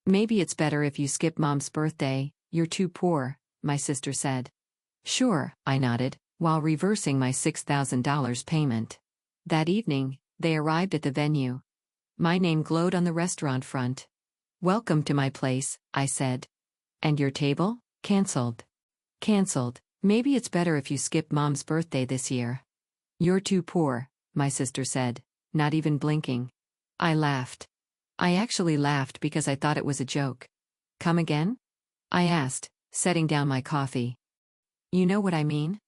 Maybe it's better if you skip Mom's birthday, you're too poor, my sister said. Sure, I nodded, while reversing my $6,000 payment. That evening, they arrived at the venue. My name glowed on the restaurant front. Welcome to my place, I said. And your table? Cancelled. Cancelled. Maybe it's better if you skip Mom's birthday this year. You're too poor, my sister said, not even blinking. I laughed. I actually laughed because I thought it was a joke. Come again? I asked, setting down my coffee. You know what I mean?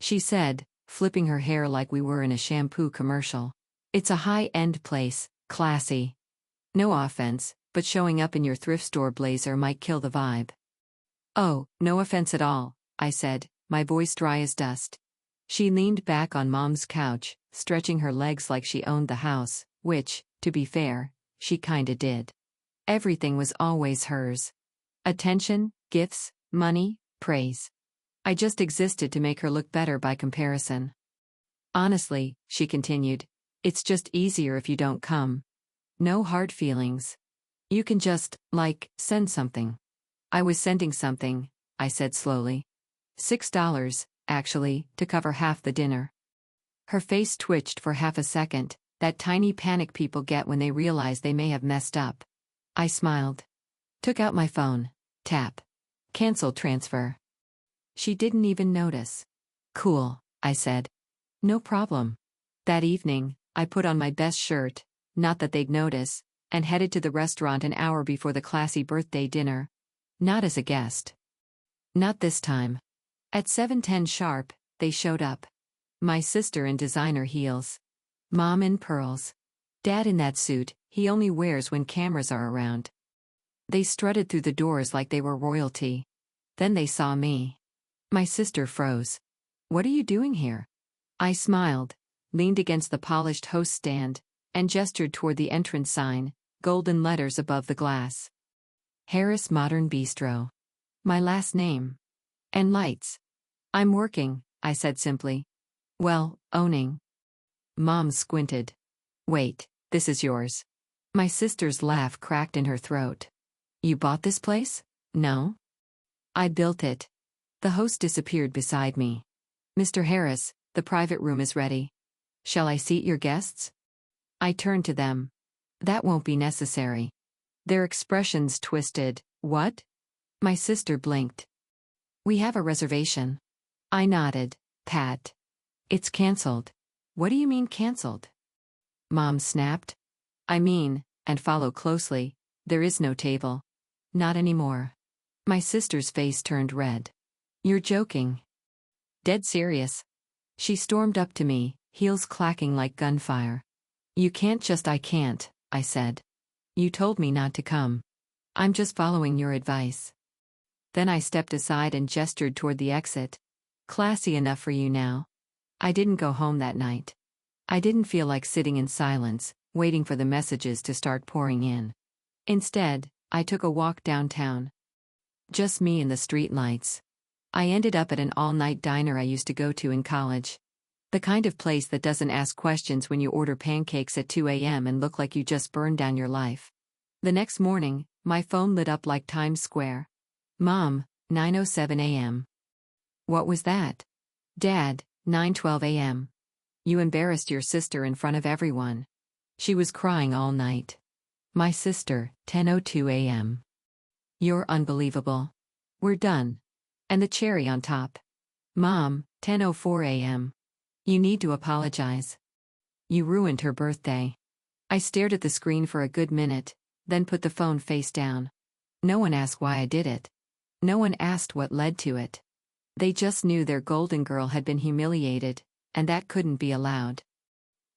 She said, flipping her hair like we were in a shampoo commercial. It's a high-end place, classy. No offense, but showing up in your thrift store blazer might kill the vibe. Oh, no offense at all, I said, my voice dry as dust. She leaned back on Mom's couch, stretching her legs like she owned the house, which, to be fair, she kinda did. Everything was always hers. Attention, gifts, money, praise. I just existed to make her look better by comparison. Honestly, she continued, it's just easier if you don't come. No hard feelings. You can just, send something. I was sending something, I said slowly. $6, actually, to cover half the dinner. Her face twitched for half a second, that tiny panic people get when they realize they may have messed up. I smiled. Took out my phone. Tap. Cancel transfer. She didn't even notice. Cool, I said. No problem. That evening, I put on my best shirt, not that they'd notice, and headed to the restaurant an hour before the classy birthday dinner. Not as a guest. Not this time. At 7:10 sharp, they showed up. My sister in designer heels. Mom in pearls. Dad in that suit he only wears when cameras are around. They strutted through the doors like they were royalty. Then they saw me. My sister froze. What are you doing here? I smiled, leaned against the polished host stand, and gestured toward the entrance sign, golden letters above the glass. Harris Modern Bistro. My last name. And lights. I'm working, I said simply. Well, owning. Mom squinted. Wait, this is yours. My sister's laugh cracked in her throat. You bought this place? No. I built it. The host disappeared beside me. Mr. Harris, the private room is ready. Shall I seat your guests? I turned to them. That won't be necessary. Their expressions twisted. What? My sister blinked. We have a reservation. I nodded. Pat. It's cancelled. What do you mean cancelled? Mom snapped. I mean, and follow closely, there is no table. Not anymore. My sister's face turned red. You're joking. Dead serious. She stormed up to me, heels clacking like gunfire. You can't just I can't, I said. You told me not to come. I'm just following your advice. Then I stepped aside and gestured toward the exit. Classy enough for you now. I didn't go home that night. I didn't feel like sitting in silence, waiting for the messages to start pouring in. Instead, I took a walk downtown. Just me and the streetlights. I ended up at an all-night diner I used to go to in college. The kind of place that doesn't ask questions when you order pancakes at 2 a.m. and look like you just burned down your life. The next morning, my phone lit up like Times Square. Mom, 9:07 a.m. What was that? Dad, 9:12 a.m. You embarrassed your sister in front of everyone. She was crying all night. My sister, 10:02 a.m. You're unbelievable. We're done. And the cherry on top. Mom, 10:04 a.m. You need to apologize. You ruined her birthday. I stared at the screen for a good minute, then put the phone face down. No one asked why I did it. No one asked what led to it. They just knew their golden girl had been humiliated, and that couldn't be allowed.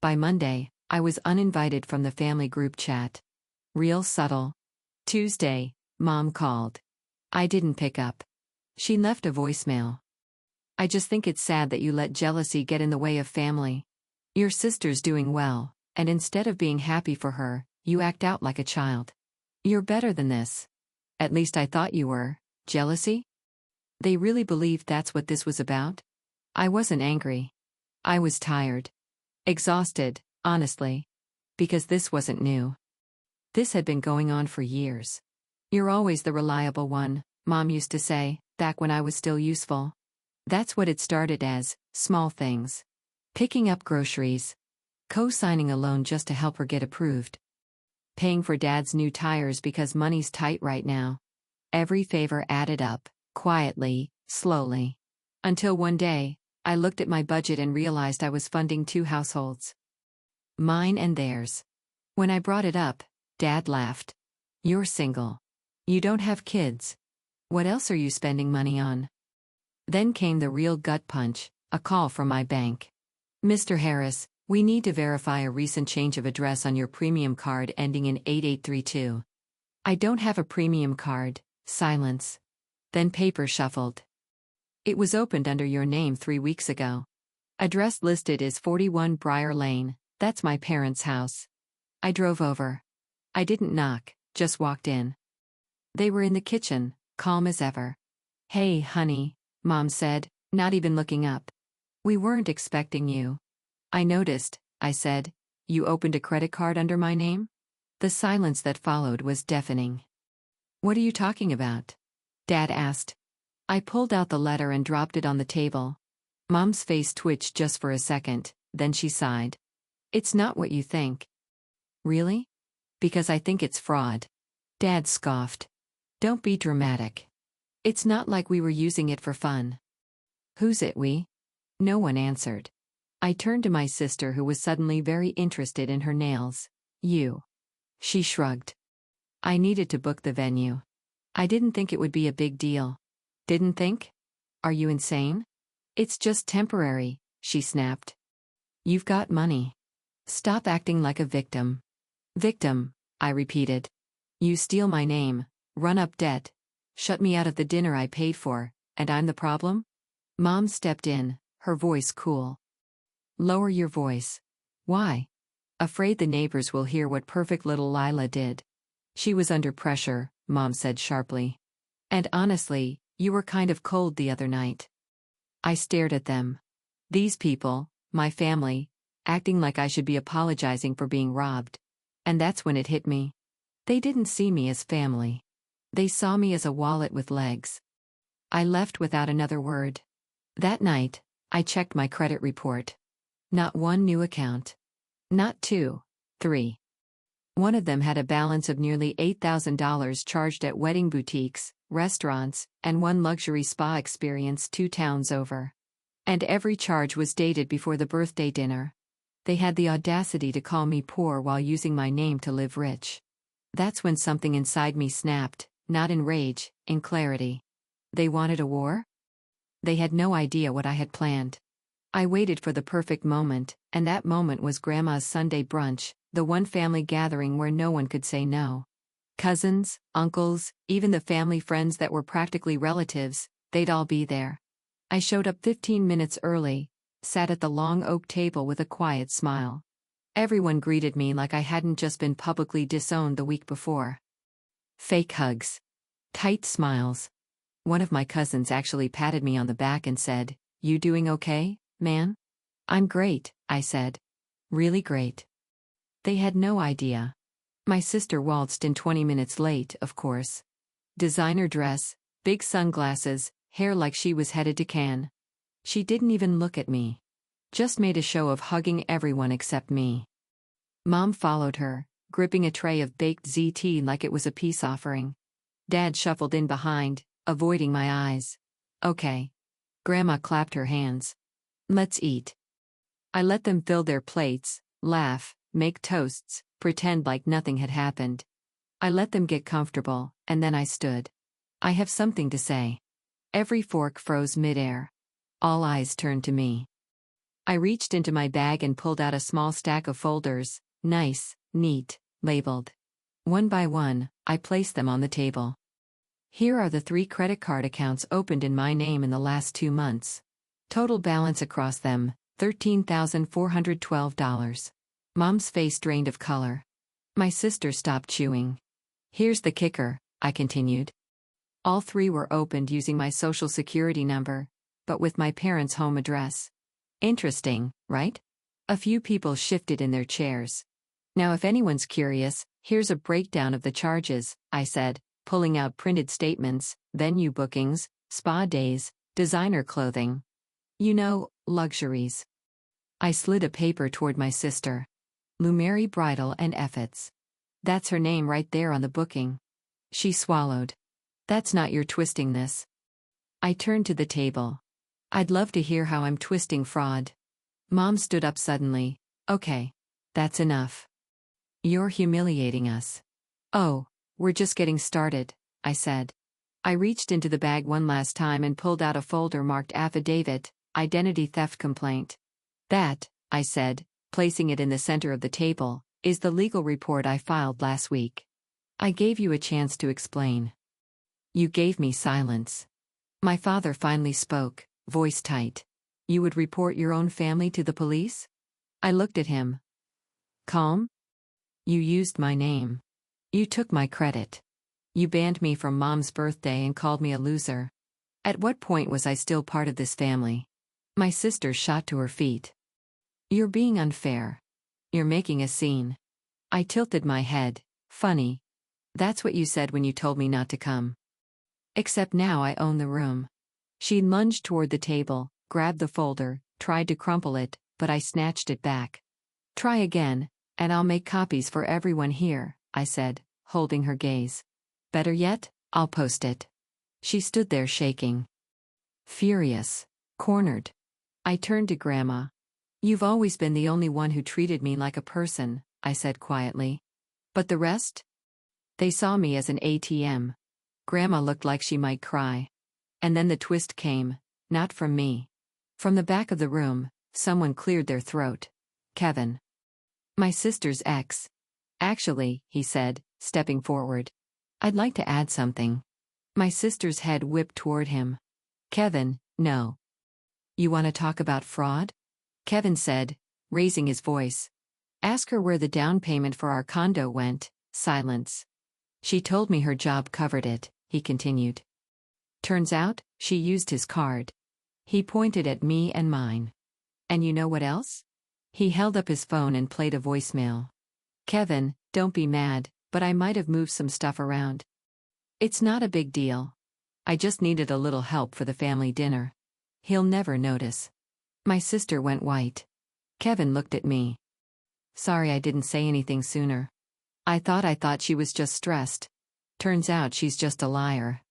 By Monday, I was uninvited from the family group chat. Real subtle. Tuesday, Mom called. I didn't pick up. She left a voicemail. I just think it's sad that you let jealousy get in the way of family. Your sister's doing well, and instead of being happy for her, you act out like a child. You're better than this. At least I thought you were. Jealousy? They really believed that's what this was about? I wasn't angry. I was tired. Exhausted, honestly. Because this wasn't new. This had been going on for years. You're always the reliable one, Mom used to say, back when I was still useful. That's what it started as, small things. Picking up groceries. Co-signing a loan just to help her get approved. Paying for Dad's new tires because money's tight right now. Every favor added up, quietly, slowly. Until one day, I looked at my budget and realized I was funding two households. Mine and theirs. When I brought it up, Dad laughed. You're single. You don't have kids. What else are you spending money on? Then came the real gut punch, a call from my bank. Mr. Harris, we need to verify a recent change of address on your premium card ending in 8832. I don't have a premium card. Silence. Then paper shuffled. It was opened under your name 3 weeks ago. Address listed is 41 Briar Lane, that's my parents' house. I drove over. I didn't knock, just walked in. They were in the kitchen, calm as ever. Hey, honey, Mom said, not even looking up. We weren't expecting you. I noticed, I said. You opened a credit card under my name? The silence that followed was deafening. What are you talking about? Dad asked. I pulled out the letter and dropped it on the table. Mom's face twitched just for a second, then she sighed. It's not what you think. Really? Because I think it's fraud. Dad scoffed. Don't be dramatic. It's not like we were using it for fun. Who's it we? No one answered. I turned to my sister who was suddenly very interested in her nails. You. She shrugged. I needed to book the venue. I didn't think it would be a big deal. Didn't think? Are you insane? It's just temporary, she snapped. You've got money. Stop acting like a victim. Victim, I repeated. You steal my name, run up debt, shut me out of the dinner I paid for, and I'm the problem? Mom stepped in, her voice cool. Lower your voice. Why? Afraid the neighbors will hear what perfect little Lila did. She was under pressure, Mom said sharply. And honestly, you were kind of cold the other night. I stared at them. These people, my family, acting like I should be apologizing for being robbed. And that's when it hit me. They didn't see me as family. They saw me as a wallet with legs. I left without another word. That night, I checked my credit report. Not one new account. Not 2, 3. One of them had a balance of nearly $8,000 charged at wedding boutiques, restaurants, and one luxury spa experience 2 towns over. And every charge was dated before the birthday dinner. They had the audacity to call me poor while using my name to live rich. That's when something inside me snapped, not in rage, in clarity. They wanted a war? They had no idea what I had planned. I waited for the perfect moment, and that moment was Grandma's Sunday brunch, the one family gathering where no one could say no. Cousins, uncles, even the family friends that were practically relatives, they'd all be there. I showed up 15 minutes early, sat at the long oak table with a quiet smile. Everyone greeted me like I hadn't just been publicly disowned the week before. Fake hugs. Tight smiles. One of my cousins actually patted me on the back and said, "You doing okay, man?" "I'm great," I said. "Really great." They had no idea. My sister waltzed in 20 minutes late, of course. Designer dress, big sunglasses, hair like she was headed to Cannes. She didn't even look at me. Just made a show of hugging everyone except me. Mom followed her, gripping a tray of baked ZT like it was a peace offering. Dad shuffled in behind, avoiding my eyes. Okay. Grandma clapped her hands. Let's eat. I let them fill their plates, laugh, make toasts, pretend like nothing had happened. I let them get comfortable, and then I stood. I have something to say. Every fork froze midair. All eyes turned to me. I reached into my bag and pulled out a small stack of folders, nice, neat, labeled. One by one, I placed them on the table. Here are the 3 credit card accounts opened in my name in the last 2 months. Total balance across them, $13,412. Mom's face drained of color. My sister stopped chewing. Here's the kicker, I continued. All 3 were opened using my social security number, but with my parents' home address. Interesting, right? A few people shifted in their chairs. Now if anyone's curious, here's a breakdown of the charges, I said, pulling out printed statements, venue bookings, spa days, designer clothing. You know, luxuries. I slid a paper toward my sister. Lumeri Bridal and Effets. That's her name right there on the booking. She swallowed. That's not your twisting this. I turned to the table. I'd love to hear how I'm twisting fraud. Mom stood up suddenly. Okay. That's enough. You're humiliating us. Oh, we're just getting started, I said. I reached into the bag one last time and pulled out a folder marked Affidavit, Identity Theft Complaint. That, I said, placing it in the center of the table, is the legal report I filed last week. I gave you a chance to explain. You gave me silence. My father finally spoke, voice tight. You would report your own family to the police? I looked at him. Calm? You used my name. You took my credit. You banned me from Mom's birthday and called me a loser. At what point was I still part of this family? My sister shot to her feet. You're being unfair. You're making a scene. I tilted my head. Funny. That's what you said when you told me not to come. Except now I own the room. She lunged toward the table, grabbed the folder, tried to crumple it, but I snatched it back. Try again, and I'll make copies for everyone here, I said, holding her gaze. Better yet, I'll post it. She stood there shaking. Furious. Cornered. I turned to Grandma. You've always been the only one who treated me like a person, I said quietly. But the rest? They saw me as an ATM. Grandma looked like she might cry. And then the twist came, not from me. From the back of the room, someone cleared their throat. Kevin. My sister's ex. Actually, he said, stepping forward. I'd like to add something. My sister's head whipped toward him. Kevin, no. You want to talk about fraud? Kevin said, raising his voice. Ask her where the down payment for our condo went. Silence. She told me her job covered it, he continued. Turns out, she used his card. He pointed at me and mine. And you know what else? He held up his phone and played a voicemail. Kevin, don't be mad, but I might have moved some stuff around. It's not a big deal. I just needed a little help for the family dinner. He'll never notice. My sister went white. Kevin looked at me. Sorry I didn't say anything sooner. I thought she was just stressed. Turns out she's just a liar.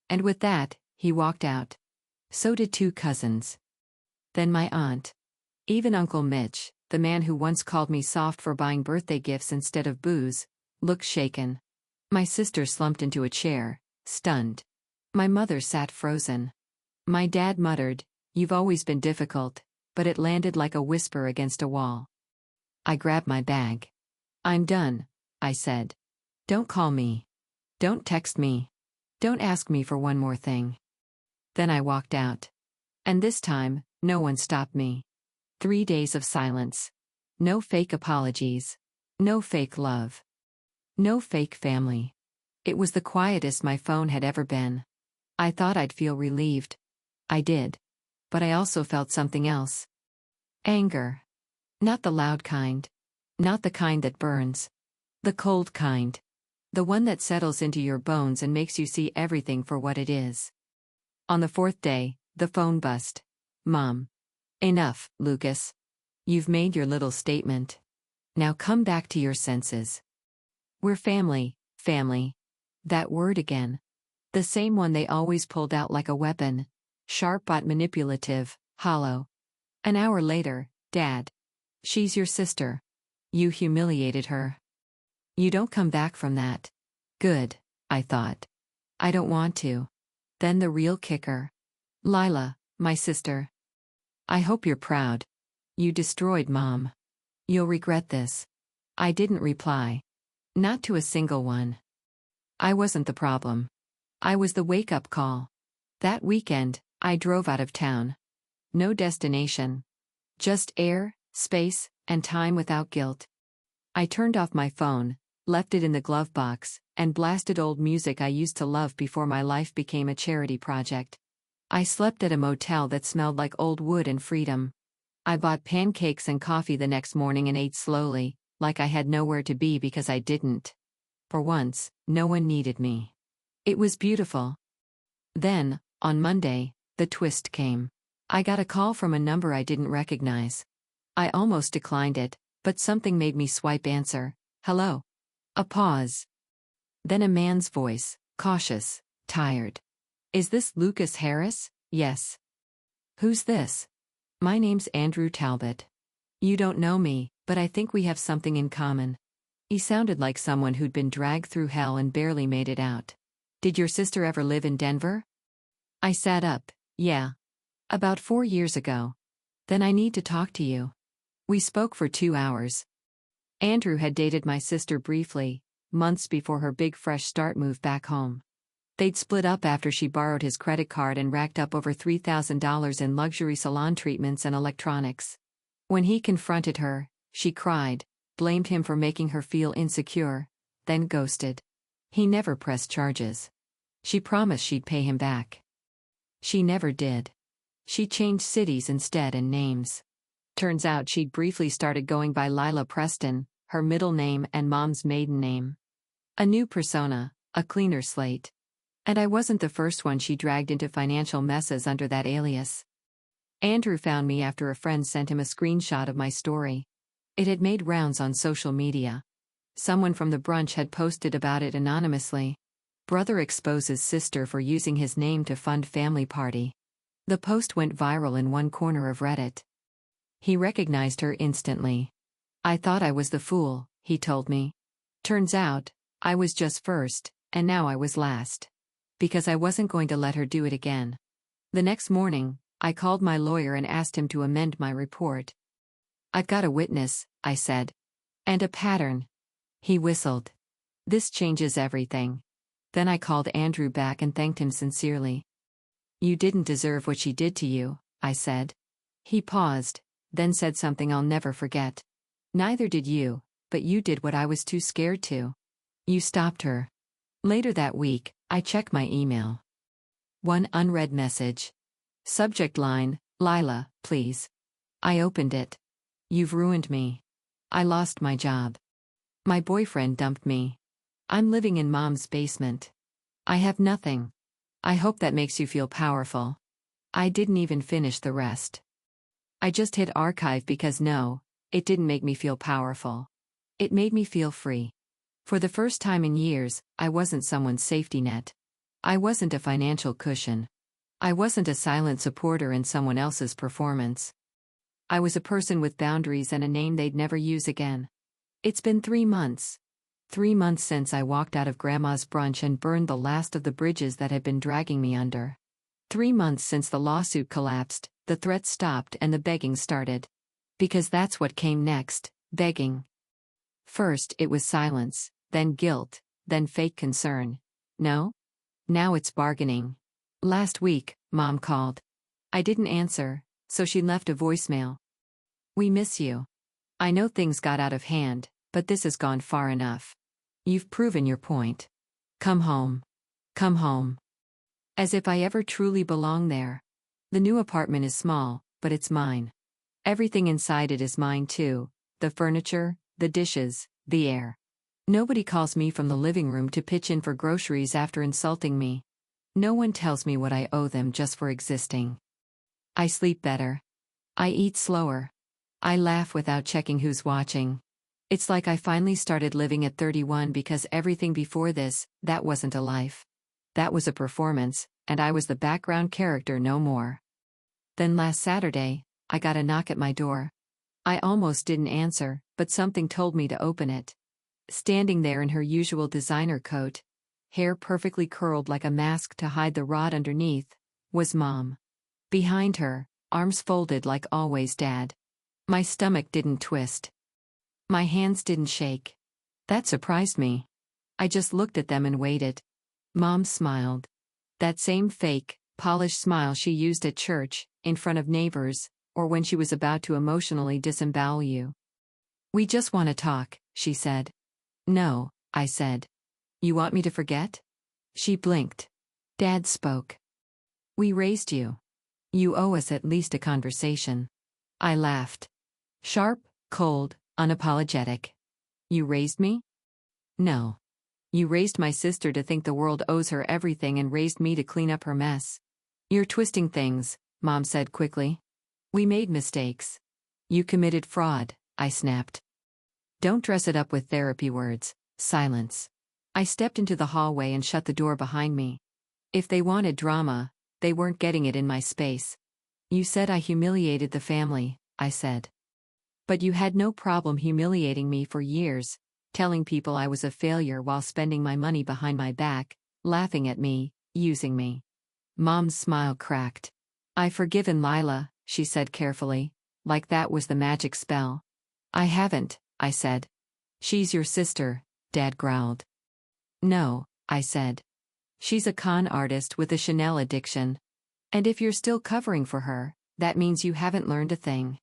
And with that, he walked out. So did 2 cousins. Then my aunt. Even Uncle Mitch, the man who once called me soft for buying birthday gifts instead of booze, looked shaken. My sister slumped into a chair, stunned. My mother sat frozen. My dad muttered, "You've always been difficult," but it landed like a whisper against a wall. I grabbed my bag. I'm done, I said. Don't call me. Don't text me. Don't ask me for one more thing. Then I walked out. And this time, no one stopped me. 3 days of silence. No fake apologies. No fake love. No fake family. It was the quietest my phone had ever been. I thought I'd feel relieved. I did. But I also felt something else. Anger. Not the loud kind. Not the kind that burns. The cold kind. The one that settles into your bones and makes you see everything for what it is. On the 4th day, the phone buzzed. Mom. Enough, Lucas. You've made your little statement. Now come back to your senses. We're family, family. That word again. The same one they always pulled out like a weapon. Sharp but manipulative, hollow. An hour later, Dad. She's your sister. You humiliated her. You don't come back from that. Good, I thought. I don't want to. Then the real kicker. Lila, my sister. I hope you're proud. You destroyed Mom. You'll regret this. I didn't reply. Not to a single one. I wasn't the problem. I was the wake-up call. That weekend, I drove out of town. No destination. Just air, space, and time without guilt. I turned off my phone, left it in the glove box, and blasted old music I used to love before my life became a charity project. I slept at a motel that smelled like old wood and freedom. I bought pancakes and coffee the next morning and ate slowly, like I had nowhere to be because I didn't. For once, no one needed me. It was beautiful. Then, on Monday, the twist came. I got a call from a number I didn't recognize. I almost declined it, but something made me swipe answer. Hello. A pause. Then a man's voice, cautious, tired. Is this Lucas Harris? Yes. Who's this? My name's Andrew Talbot. You don't know me, but I think we have something in common. He sounded like someone who'd been dragged through hell and barely made it out. Did your sister ever live in Denver? I sat up. Yeah. About 4 years ago. Then I need to talk to you. We spoke for 2 hours. Andrew had dated my sister briefly, months before her big fresh start move back home. They'd split up after she borrowed his credit card and racked up over $3,000 in luxury salon treatments and electronics. When he confronted her, she cried, blamed him for making her feel insecure, then ghosted. He never pressed charges. She promised she'd pay him back. She never did. She changed cities instead and names. Turns out she'd briefly started going by Lila Preston, her middle name and mom's maiden name. A new persona, a cleaner slate. And I wasn't the first one she dragged into financial messes under that alias. Andrew found me after a friend sent him a screenshot of my story. It had made rounds on social media. Someone from the brunch had posted about it anonymously. Brother exposes sister for using his name to fund family party. The post went viral in one corner of Reddit. He recognized her instantly. I thought I was the fool, he told me. Turns out, I was just first, and now I was last. Because I wasn't going to let her do it again. The next morning, I called my lawyer and asked him to amend my report. I've got a witness, I said. And a pattern. He whistled. This changes everything. Then I called Andrew back and thanked him sincerely. You didn't deserve what she did to you, I said. He paused, then said something I'll never forget. Neither did you, but you did what I was too scared to. You stopped her. Later that week, I checked my email. One unread message. Subject line, Lila, please. I opened it. You've ruined me. I lost my job. My boyfriend dumped me. I'm living in mom's basement. I have nothing. I hope that makes you feel powerful. I didn't even finish the rest. I just hit archive because no, it didn't make me feel powerful. It made me feel free. For the first time in years, I wasn't someone's safety net. I wasn't a financial cushion. I wasn't a silent supporter in someone else's performance. I was a person with boundaries and a name they'd never use again. It's been 3 months. 3 months since I walked out of Grandma's brunch and burned the last of the bridges that had been dragging me under. 3 months since the lawsuit collapsed, the threats stopped and the begging started. Because that's what came next, begging. First it was silence, then guilt, then fake concern. No? Now it's bargaining. Last week, Mom called. I didn't answer, so she left a voicemail. We miss you. I know things got out of hand, but this has gone far enough. You've proven your point. Come home. Come home. As if I ever truly belong there. The new apartment is small, but it's mine. Everything inside it is mine too, the furniture, the dishes, the air. Nobody calls me from the living room to pitch in for groceries after insulting me. No one tells me what I owe them just for existing. I sleep better. I eat slower. I laugh without checking who's watching. It's like I finally started living at 31 because everything before this, that wasn't a life. That was a performance, and I was the background character no more. Then last Saturday, I got a knock at my door. I almost didn't answer, but something told me to open it. Standing there in her usual designer coat, hair perfectly curled like a mask to hide the rod underneath, was Mom. Behind her, arms folded like always Dad. My stomach didn't twist. My hands didn't shake. That surprised me. I just looked at them and waited. Mom smiled. That same fake, polished smile she used at church, in front of neighbors, or when she was about to emotionally disembowel you. We just want to talk, she said. No, I said. You want me to forget? She blinked. Dad spoke. We raised you. You owe us at least a conversation. I laughed. Sharp, cold, unapologetic. You raised me? No. You raised my sister to think the world owes her everything and raised me to clean up her mess. You're twisting things, Mom said quickly. We made mistakes. You committed fraud, I snapped. Don't dress it up with therapy words. Silence. I stepped into the hallway and shut the door behind me. If they wanted drama, they weren't getting it in my space. You said I humiliated the family, I said. But you had no problem humiliating me for years, telling people I was a failure while spending my money behind my back, laughing at me, using me. Mom's smile cracked. I've forgiven Lila, she said carefully, like that was the magic spell. I haven't, I said. She's your sister, Dad growled. No, I said. She's a con artist with a Chanel addiction. And if you're still covering for her, that means you haven't learned a thing.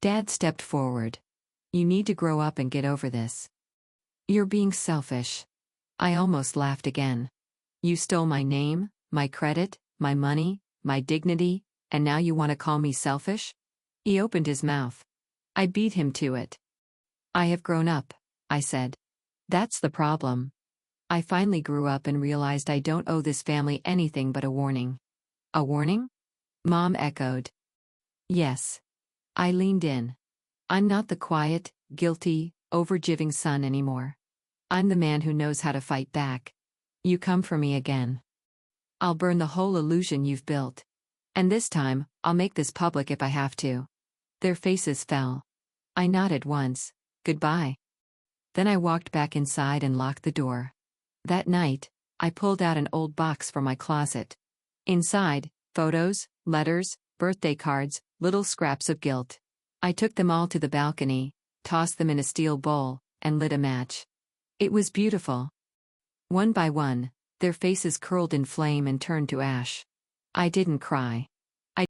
Dad stepped forward. You need to grow up and get over this. You're being selfish. I almost laughed again. You stole my name, my credit, my money, my dignity, and now you want to call me selfish? He opened his mouth. I beat him to it. I have grown up, I said. That's the problem. I finally grew up and realized I don't owe this family anything but a warning. A warning? Mom echoed. Yes. I leaned in. I'm not the quiet, guilty, overgiving son anymore. I'm the man who knows how to fight back. You come for me again. I'll burn the whole illusion you've built. And this time, I'll make this public if I have to. Their faces fell. I nodded once. Goodbye. Then I walked back inside and locked the door. That night, I pulled out an old box from my closet. Inside, photos, letters, birthday cards, little scraps of guilt. I took them all to the balcony, tossed them in a steel bowl, and lit a match. It was beautiful. One by one, their faces curled in flame and turned to ash. I didn't cry.